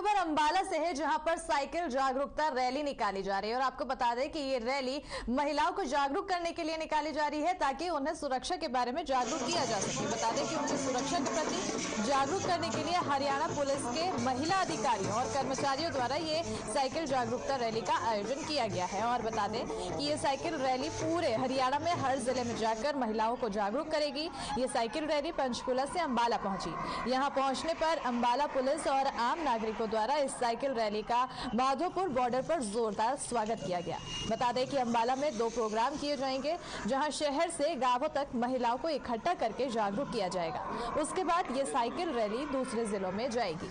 खबर अंबाला से है, जहां पर साइकिल जागरूकता रैली निकाली जा रही है। और आपको बता दें कि ये रैली महिलाओं को जागरूक करने के लिए निकाली जा रही है, ताकि उन्हें सुरक्षा के बारे में जागरूक किया जा सके। बता दें कि उनकी सुरक्षा के प्रति जागरूक करने के लिए हरियाणा पुलिस के महिला अधिकारियों और कर्मचारियों द्वारा ये साइकिल जागरूकता रैली का आयोजन किया गया है। और बता दें कि ये साइकिल रैली पूरे हरियाणा में हर जिले में जाकर महिलाओं को जागरूक करेगी। ये साइकिल रैली पंचकूला से अंबाला पहुंची। यहां पहुंचने पर अंबाला पुलिस और आम नागरिकों द्वारा इस साइकिल रैली का माधोपुर बॉर्डर पर जोरदार स्वागत किया गया। बता दें कि अंबाला में 2 प्रोग्राम किए जाएंगे, जहां शहर से गांवों तक महिलाओं को इकट्ठा करके जागरूक किया जाएगा। उसके बाद ये साइकिल रैली दूसरे जिलों में जाएगी।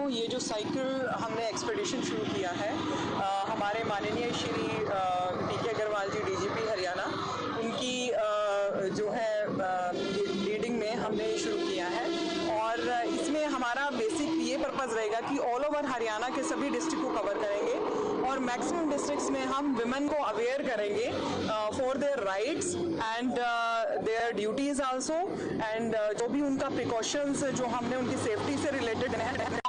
ये जो साइकिल हमने एक्सपेडिशन शुरू किया है, हमारे माननीय श्री टी.के. अग्रवाल जी डीजीपी हरियाणा, उनकी जो है लीडिंग में हमने शुरू किया है। और इसमें हमारा बेसिक ये पर्पज़ रहेगा कि ऑल ओवर हरियाणा के सभी डिस्ट्रिक्ट को कवर करेंगे और मैक्सिमम डिस्ट्रिक्ट्स में हम विमेन को अवेयर करेंगे for their rights and their duties also, and जो भी उनका प्रिकॉशंस जो हमने उनकी सेफ्टी से रिलेटेड है।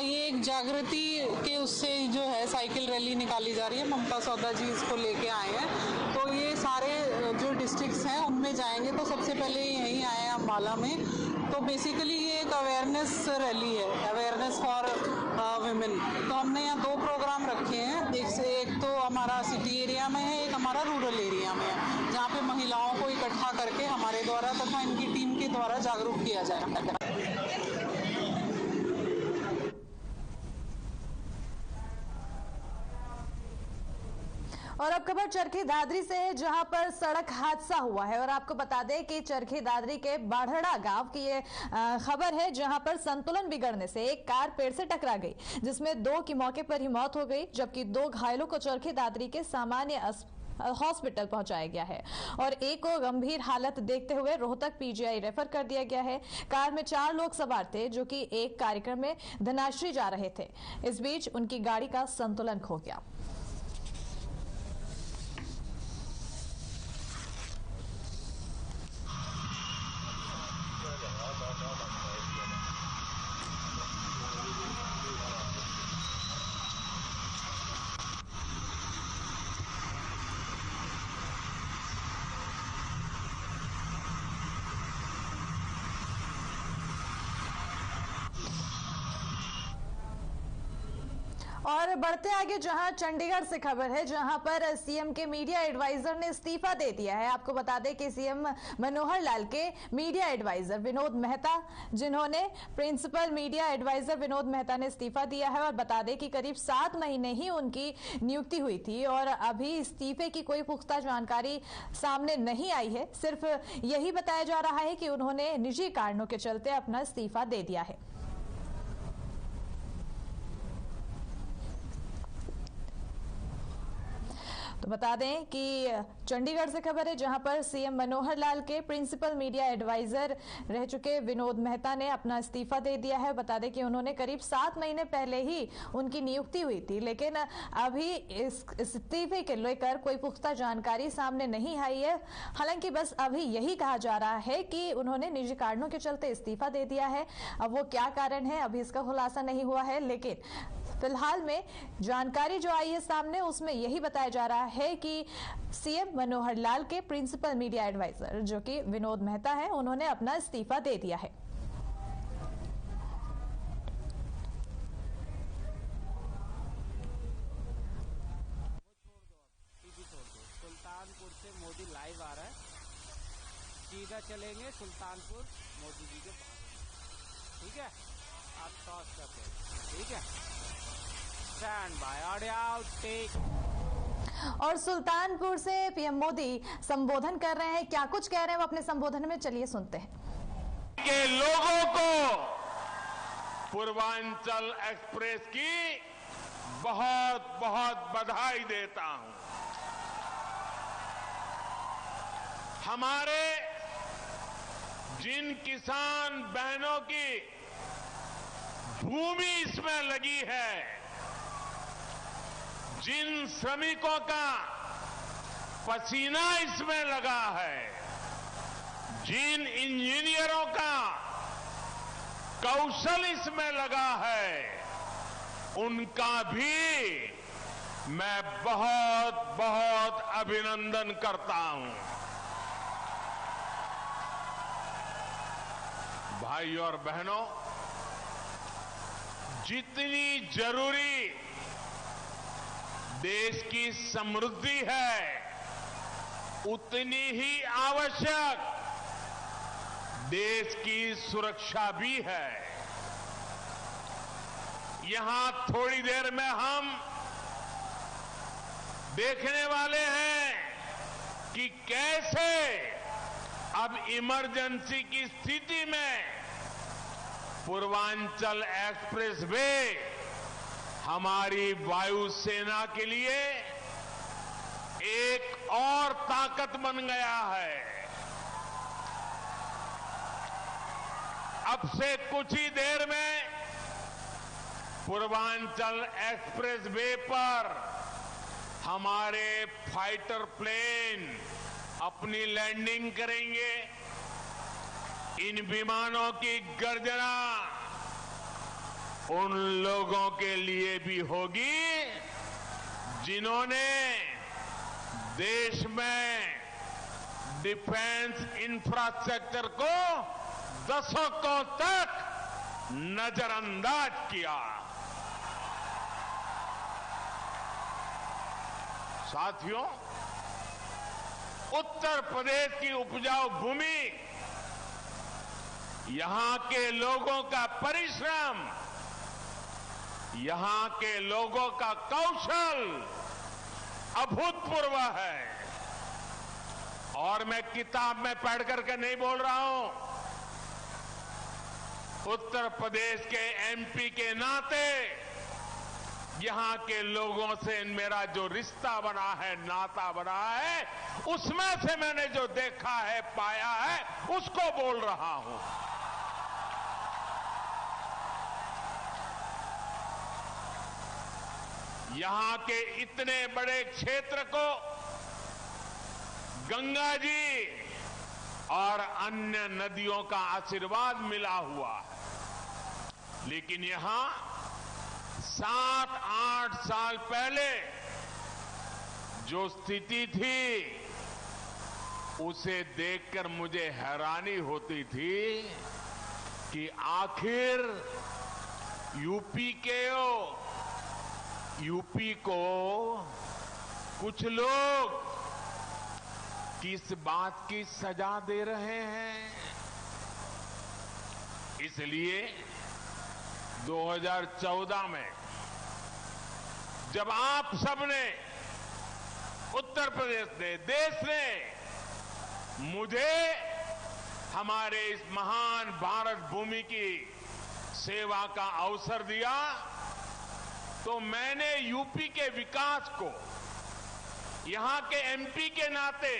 ये एक जागृति के उससे जो है साइकिल रैली निकाली जा रही है। ममता सौदा जी इसको लेके आए हैं, तो ये सारे जो डिस्ट्रिक्ट्स हैं उनमें जाएंगे। तो सबसे पहले यहीं आए हैं अंबाला में। तो बेसिकली ये एक अवेयरनेस रैली है, अवेयरनेस फॉर विमेन। तो हमने यहाँ 2 प्रोग्राम रखे हैं। एक तो हमारा सिटी एरिया में है, एक हमारा रूरल एरिया में है, जहाँ पे महिलाओं को इकट्ठा करके हमारे द्वारा तथा इनकी टीम के द्वारा जागरूक किया जाएगा। और अब खबर चरखी दादरी से है, जहां पर सड़क हादसा हुआ है। और आपको बता दें कि चरखी दादरी के बाढ़ड़ा गांव की ये खबर है, जहां पर संतुलन बिगड़ने से एक कार पेड़ से टकरा गई, जिसमें 2 की मौके पर ही मौत हो गई, जबकि 2 घायलों को चरखी दादरी के सामान्य हॉस्पिटल पहुंचाया गया है और एक को गंभीर हालत देखते हुए रोहतक पीजीआई रेफर कर दिया गया है। कार में 4 लोग सवार थे, जो कि एक कार्यक्रम में धनाश्री जा रहे थे। इस बीच उनकी गाड़ी का संतुलन खो गया। और बढ़ते आगे, जहां चंडीगढ़ से खबर है, जहां पर सीएम के मीडिया एडवाइजर ने इस्तीफा दे दिया है। आपको बता दें कि सीएम मनोहर लाल के मीडिया एडवाइजर विनोद मेहता, जिन्होंने principal media adviser Vinod Mehta ने इस्तीफा दिया है। और बता दें कि करीब 7 महीने ही उनकी नियुक्ति हुई थी और अभी इस्तीफे की कोई पुख्ता जानकारी सामने नहीं आई है। सिर्फ यही बताया जा रहा है कि उन्होंने निजी कारणों के चलते अपना इस्तीफा दे दिया है। तो बता दें कि चंडीगढ़ से खबर है, जहां पर सीएम मनोहर लाल के प्रिंसिपल मीडिया एडवाइजर रह चुके विनोद मेहता ने अपना इस्तीफा दे दिया है। बता दें कि उन्होंने करीब 7 महीने पहले ही उनकी नियुक्ति हुई थी, लेकिन अभी इस इस्तीफे के लेकर कोई पुख्ता जानकारी सामने नहीं आई है। हालांकि बस अभी यही कहा जा रहा है कि उन्होंने निजी कारणों के चलते इस्तीफा दे दिया है। अब वो क्या कारण है, अभी इसका खुलासा नहीं हुआ है, लेकिन फिलहाल में जानकारी जो आई है सामने, उसमें यही बताया जा रहा है कि सीएम मनोहर लाल के प्रिंसिपल मीडिया एडवाइजर, जो कि विनोद मेहता है, उन्होंने अपना इस्तीफा दे दिया है। सुल्तानपुर से मोदी लाइव आ रहा है, सीधा चलेंगे सुल्तानपुर मोदी जी के पास। ठीक है, आप टॉस करते हैं। ठीक है, stand by, audio out, take. और सुल्तानपुर से पीएम मोदी संबोधन कर रहे हैं। क्या कुछ कह रहे हैं वो अपने संबोधन में, चलिए सुनते हैं। के लोगों को पूर्वांचल एक्सप्रेस की बहुत बहुत बधाई देता हूं। हमारे जिन किसान बहनों की भूमि इसमें लगी है, जिन श्रमिकों का पसीना इसमें लगा है, जिन इंजीनियरों का कौशल इसमें लगा है, उनका भी मैं बहुत बहुत अभिनंदन करता हूं। भाइयों और बहनों, जितनी जरूरी देश की समृद्धि है, उतनी ही आवश्यक देश की सुरक्षा भी है। यहां थोड़ी देर में हम देखने वाले हैं कि कैसे अब इमरजेंसी की स्थिति में पूर्वांचल एक्सप्रेस वे हमारी वायुसेना के लिए एक और ताकत बन गया है। अब से कुछ ही देर में पूर्वांचल एक्सप्रेस वे पर हमारे फाइटर प्लेन अपनी लैंडिंग करेंगे। इन विमानों की गर्जना उन लोगों के लिए भी होगी जिन्होंने देश में डिफेंस इंफ्रास्ट्रक्चर को दशकों तक नजरअंदाज किया। साथियों, उत्तर प्रदेश की उपजाऊ भूमि, यहां के लोगों का परिश्रम, यहां के लोगों का कौशल अभूतपूर्व है। और मैं किताब में पढ़ करके नहीं बोल रहा हूं, उत्तर प्रदेश के एमपी के नाते यहां के लोगों से मेरा जो रिश्ता बना है, नाता बना है, उसमें से मैंने जो देखा है, पाया है, उसको बोल रहा हूं। यहां के इतने बड़े क्षेत्र को गंगा जी और अन्य नदियों का आशीर्वाद मिला हुआ है। लेकिन यहां 7-8 साल पहले जो स्थिति थी, उसे देखकर मुझे हैरानी होती थी कि आखिर यूपी को कुछ लोग किस बात की सजा दे रहे हैं। इसलिए 2014 में जब आप सबने, उत्तर प्रदेश ने, देश ने मुझे हमारे इस महान भारत भूमि की सेवा का अवसर दिया, तो मैंने यूपी के विकास को यहां के एमपी के नाते,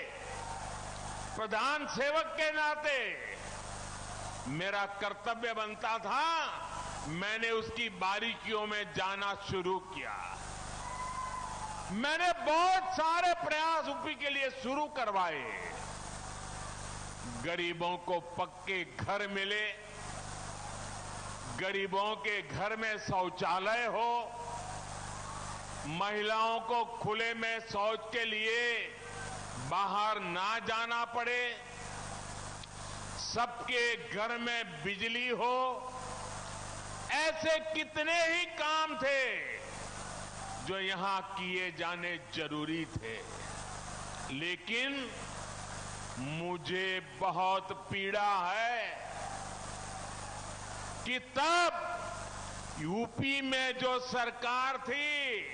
प्रधान सेवक के नाते मेरा कर्तव्य बनता था, मैंने उसकी बारीकियों में जाना शुरू किया। मैंने बहुत सारे प्रयास यूपी के लिए शुरू करवाए। गरीबों को पक्के घर मिले, गरीबों के घर में शौचालय हो, महिलाओं को खुले में शौच के लिए बाहर ना जाना पड़े, सबके घर में बिजली हो, ऐसे कितने ही काम थे जो यहां किए जाने जरूरी थे। लेकिन मुझे बहुत पीड़ा है कि तब यूपी में जो सरकार थी,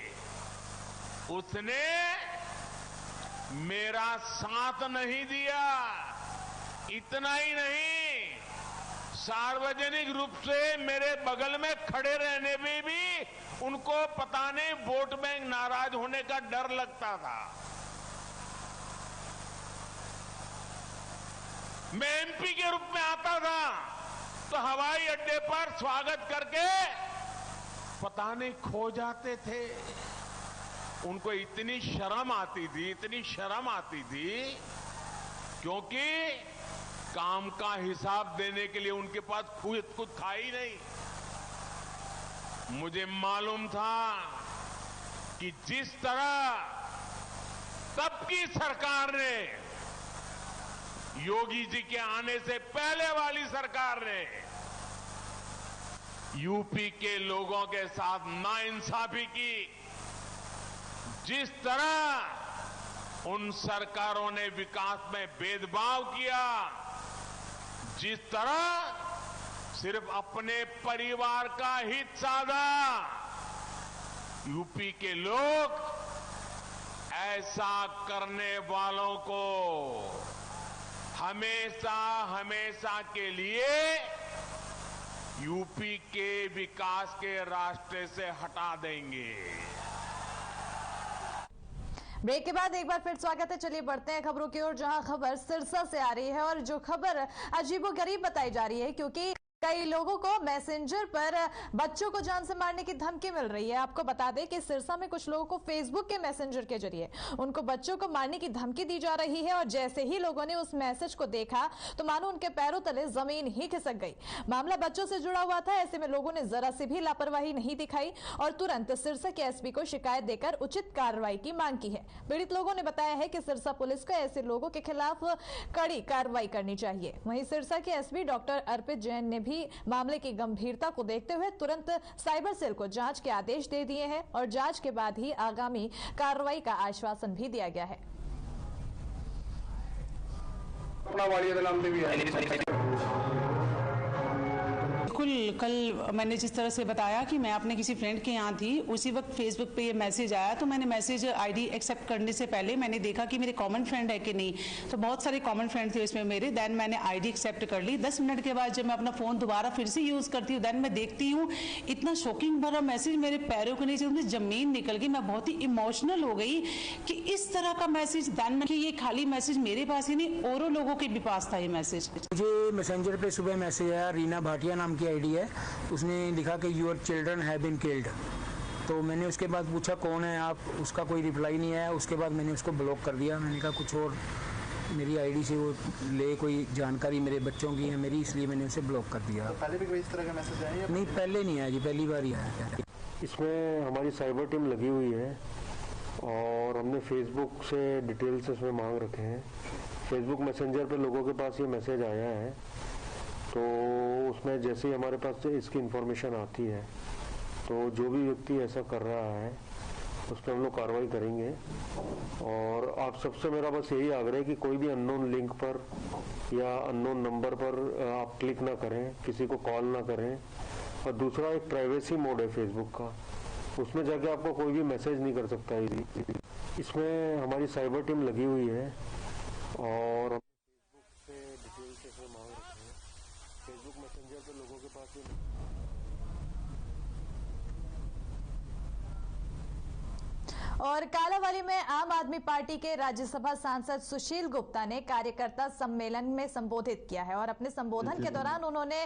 उसने मेरा साथ नहीं दिया। इतना ही नहीं, सार्वजनिक रूप से मेरे बगल में खड़े रहने में भी उनको पता नहीं वोट बैंक नाराज होने का डर लगता था। मैं एमपी के रूप में आता था तो हवाई अड्डे पर स्वागत करके पता नहीं खो जाते थे। उनको इतनी शर्म आती थी क्योंकि काम का हिसाब देने के लिए उनके पास खुद था ही नहीं। मुझे मालूम था कि जिस तरह तब की सरकार ने, योगी जी के आने से पहले वाली सरकार ने यूपी के लोगों के साथ नाइंसाफी की, जिस तरह उन सरकारों ने विकास में भेदभाव किया, जिस तरह सिर्फ अपने परिवार का हित साधा, यूपी के लोग ऐसा करने वालों को हमेशा के लिए यूपी के विकास के रास्ते से हटा देंगे। ब्रेक के बाद एक बार फिर स्वागत है। चलिए बढ़ते हैं खबरों की ओर, जहां खबर सिरसा से आ रही है और जो खबर अजीबोगरीब बताई जा रही है क्योंकि कई लोगों को मैसेंजर पर बच्चों को जान से मारने की धमकी मिल रही है। आपको बता दें कि सिरसा में कुछ लोगों को फेसबुक के मैसेंजर के जरिए उनको बच्चों को मारने की धमकी दी जा रही है और जैसे ही लोगों ने उस मैसेज को देखा तो मानो उनके पैरों तले जमीन ही खिसक गई। मामला बच्चों से जुड़ा हुआ था, ऐसे में लोगों ने जरा सी भी लापरवाही नहीं दिखाई और तुरंत सिरसा के एसपी को शिकायत देकर उचित कार्रवाई की मांग की है। पीड़ित लोगों ने बताया है कि सिरसा पुलिस को ऐसे लोगों के खिलाफ कड़ी कार्रवाई करनी चाहिए। वहीं सिरसा के एसपी डॉक्टर अर्पित जैन ने भी मामले की गंभीरता को देखते हुए तुरंत साइबर सेल को जांच के आदेश दे दिए हैं और जांच के बाद ही आगामी कार्रवाई का आश्वासन भी दिया गया है। बिल्कुल, कल मैंने जिस तरह से बताया कि मैं अपने किसी फ्रेंड के यहाँ थी, उसी वक्त फेसबुक पे ये मैसेज आया तो मैंने मैसेज आईडी एक्सेप्ट करने से पहले मैंने देखा कि मेरे कॉमन फ्रेंड है कि नहीं, तो बहुत सारे कॉमन फ्रेंड थे इसमें मेरे। देन मैंने आईडी एक्सेप्ट कर ली। 10 मिनट के बाद जब मैं अपना फोन दोबारा फिर से यूज करती हूँ, देन मैं देखती हूँ इतना शॉकिंग भरा मैसेज मेरे पैरों के नीचे उनसे जमीन निकल गई। मैं बहुत ही इमोशनल हो गई कि इस तरह का मैसेज, देन कि ये खाली मैसेज मेरे पास ही नहीं औरों लोगों के भी पास था ये मैसेज। मुझे मैसेंजर पे सुबह मैसेज आया, रीना भाटिया नाम की आईडी है, उसने लिखा कि your children have been killed. तो मैंने उसके बाद पूछा कौन है आप, उसका कोई रिप्लाई नहीं आया। उसके बाद मैंने उसको ब्लॉक कर दिया। मैंने कहा कुछ और मेरी आईडी से वो ले कोई जानकारी मेरे बच्चों की है मेरी, इसलिए मैंने उसे ब्लॉक कर दिया। तो पहले भी कोई इस तरह का मैसेज आया? नहीं, पहले नहीं आया जी, पहली बार ही आया। इसमें हमारी साइबर टीम लगी हुई है और हमने फेसबुक से डिटेल्स इसमें मांग रखे हैं। फेसबुक मैसेंजर पे लोगों के पास ये मैसेज आया है, तो उसमें जैसे ही हमारे पास इसकी इन्फॉर्मेशन आती है तो जो भी व्यक्ति ऐसा कर रहा है उस पर हम लोग कार्रवाई करेंगे। और आप सबसे मेरा बस यही आग्रह है कि कोई भी अननोन लिंक पर या अननोन नंबर पर आप क्लिक ना करें, किसी को कॉल ना करें। और दूसरा, एक प्राइवेसी मोड है फेसबुक का, उसमें जाके आपको कोई भी मैसेज नहीं कर सकता है। इसमें हमारी साइबर टीम लगी हुई है और हम फेसबुक से डिटेल्स इसमें मांग रखे हैं। फेसबुक मैसेंजर पे लोगों के पास और कालावाली में आम आदमी पार्टी के राज्यसभा सांसद सुशील गुप्ता ने कार्यकर्ता सम्मेलन में संबोधित किया है और अपने संबोधन के दौरान उन्होंने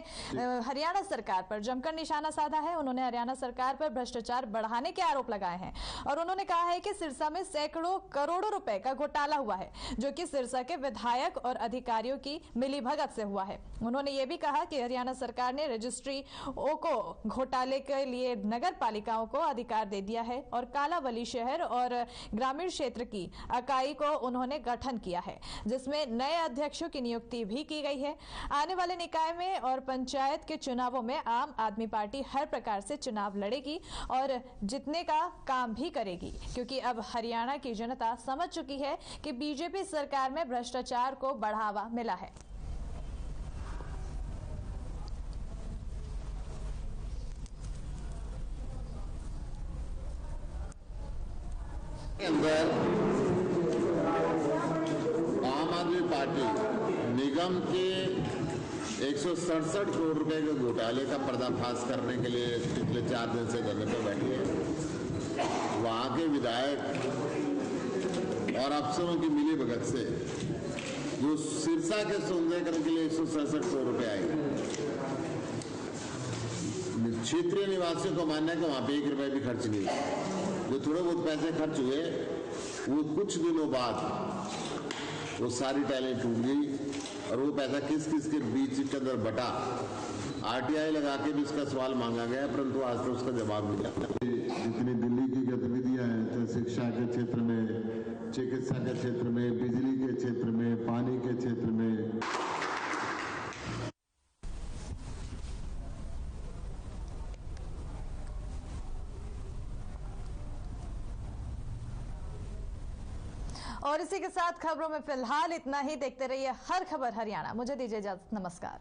हरियाणा सरकार पर जमकर निशाना साधा है। उन्होंने हरियाणा सरकार पर भ्रष्टाचार बढ़ाने के आरोप लगाए हैं और उन्होंने कहा है कि सिरसा में सैकड़ों करोड़ों रुपए का घोटाला हुआ है, जो कि सिरसा के विधायक और अधिकारियों की मिलीभगत से हुआ है। उन्होंने ये भी कहा कि हरियाणा सरकार ने रजिस्ट्री को घोटाले के लिए नगर पालिकाओं को अधिकार दे दिया है और कालावली शहर और ग्रामीण क्षेत्र की इकाई को उन्होंने गठन किया है, जिसमें नए अध्यक्षों की नियुक्ति भी की गई है। आने वाले निकाय में और पंचायत के चुनावों में आम आदमी पार्टी हर प्रकार से चुनाव लड़ेगी और जीतने का काम भी करेगी, क्योंकि अब हरियाणा की जनता समझ चुकी है कि बीजेपी सरकार में भ्रष्टाचार को बढ़ावा मिला है। अंदर आम आदमी पार्टी निगम के 167 करोड़ रुपए के घोटाले का पर्दाफाश करने के लिए पिछले 4 दिन से धरने पर बैठी है। वहां के विधायक और अफसरों की मिलीभगत से जो सिरसा के सौंदर्यकरण के लिए 167 करोड़ रुपए आएंगे। क्षेत्रीय निवासियों को मानना है कि वहां पे 1 रुपए भी खर्च नहीं हुए। जो थोड़े बहुत पैसे खर्च हुए वो कुछ दिनों बाद वो सारी टाइलें टूट गई और वो पैसा किस किस के बीच के अंदर बटा। आरटीआई लगा के भी इसका सवाल मांगा गया, परंतु आज तक उसका जवाब नहीं आता। जितनी दिल्ली की गतिविधियां हैं, चाहे शिक्षा के क्षेत्र में, चिकित्सा के क्षेत्र में, बिजली के क्षेत्र में, पानी के क्षेत्र में, और इसी के साथ खबरों में फिलहाल इतना ही। देखते रहिए हर खबर हरियाणा। मुझे दीजिए इजाजत, नमस्कार।